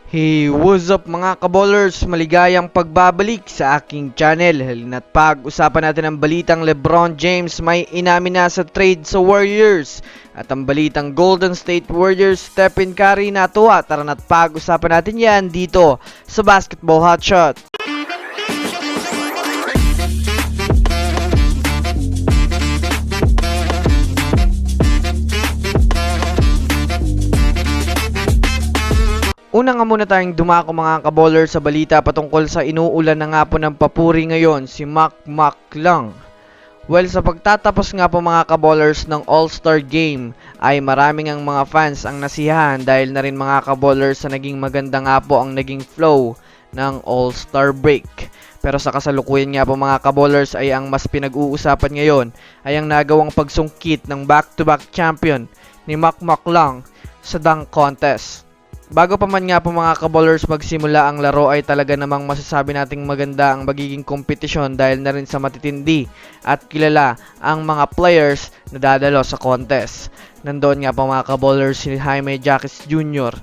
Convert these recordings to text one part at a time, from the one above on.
Hey, what's up mga kaballers? Maligayang pagbabalik sa aking channel. Halina't pag-usapan natin ang balitang LeBron James may inamin na sa trade sa Warriors. At ang balitang Golden State Warriors, Stephen Curry natuwa. Tara na't pag-usapan natin yan dito sa Basketball Hotshot. Una nga muna tayong dumako mga kaballers sa balita patungkol sa inuulan na nga po ng papuri ngayon, si Mac lang. Well, sa pagtatapos nga po mga kaballers ng All-Star Game ay maraming ang mga fans ang nasiyahan dahil na rin mga kaballers sa naging maganda nga po ang naging flow ng All-Star Break. Pero sa kasalukuyan nga po mga kaballers ay ang mas pinag-uusapan ngayon ay ang nagawang pagsungkit ng back-to-back champion ni Mac lang sa dunk contest. Bago pa man nga po mga kaballers magsimula ang laro ay talaga namang masasabi nating maganda ang magiging kompetisyon dahil na rin sa matitindi at kilala ang mga players na dadalo sa contest. Nandoon nga po mga kaballers si Jaime Jaquez Jr.,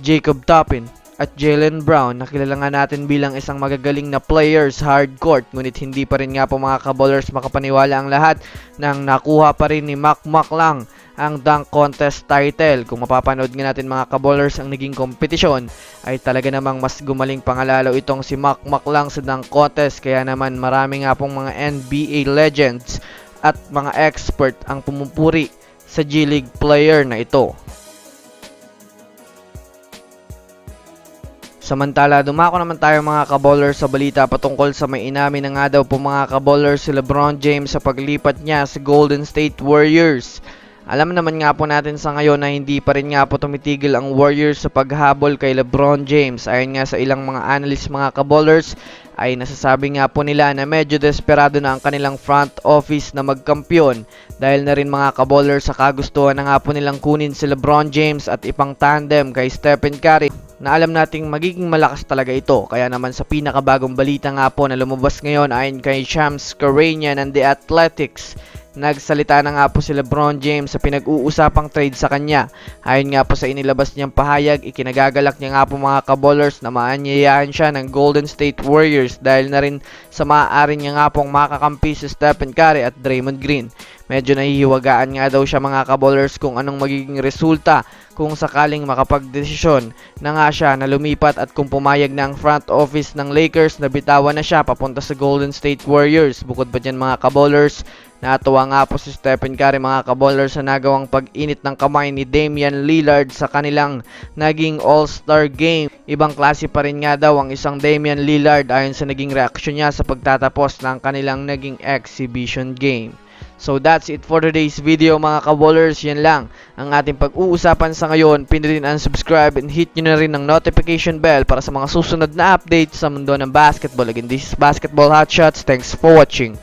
Jacob Toppin at Jaylen Brown na kilala nga natin bilang isang magagaling na players hardcourt, ngunit hindi pa rin nga po mga kaballers makapaniwala ang lahat nang nakuha pa rin ni Mac lang ang dunk contest title. Kung mapapanood nga natin mga kaballers ang naging kompetisyon ay talaga namang mas gumaling pangalalo itong si Mac lang sa dunk contest, kaya naman marami nga pong mga NBA legends at mga expert ang pumupuri sa G-League player na ito. Samantala, dumako naman tayo mga kaballers sa balita patungkol sa may inamin na nga daw po mga kaballers si LeBron James sa paglipat niya sa Golden State Warriors. Alam naman nga po natin sa ngayon na hindi pa rin nga po tumitigil ang Warriors sa paghabol kay LeBron James. Ayon nga sa ilang mga analyst mga kaballers ay nasasabi nga po nila na medyo desperado na ang kanilang front office na magkampiyon dahil na rin mga kaballers sa kagustuhan na nga po nilang kunin si LeBron James at ipang tandem kay Stephen Curry na alam nating magiging malakas talaga ito. Kaya naman sa pinakabagong balita nga po na lumabas ngayon ayon kay Shams Charania ng The Athletics, nagsalita na nga po si LeBron James sa pinag-uusapang trade sa kanya. Ayon nga po sa inilabas niyang pahayag, ikinagagalak niya nga po mga kaballers na maanyayahan siya ng Golden State Warriors dahil na rin sa maaari niya nga pong makakampi si Stephen Curry at Draymond Green. Medyo nahihiwagaan nga daw siya mga kaballers kung anong magiging resulta kung sakaling makapagdesisyon na nga siya na lumipat at kung pumayag na ang front office ng Lakers na bitawan na siya papunta sa Golden State Warriors. Bukod pa dyan mga kaballers, natuwa nga po si Stephen Curry mga kaballers sa nagawang pag-init ng kamay ni Damian Lillard sa kanilang naging All-Star Game. Ibang klase pa rin nga daw ang isang Damian Lillard ayon sa naging reaksyon niya sa pagtatapos ng kanilang naging exhibition game. So that's it for today's video mga kaballers. Yan lang ang ating pag-uusapan sa ngayon. Pindutin ang subscribe and hit nyo na rin ang notification bell para sa mga susunod na updates sa mundo ng basketball. Again, this is Basketball Hotshots. Thanks for watching.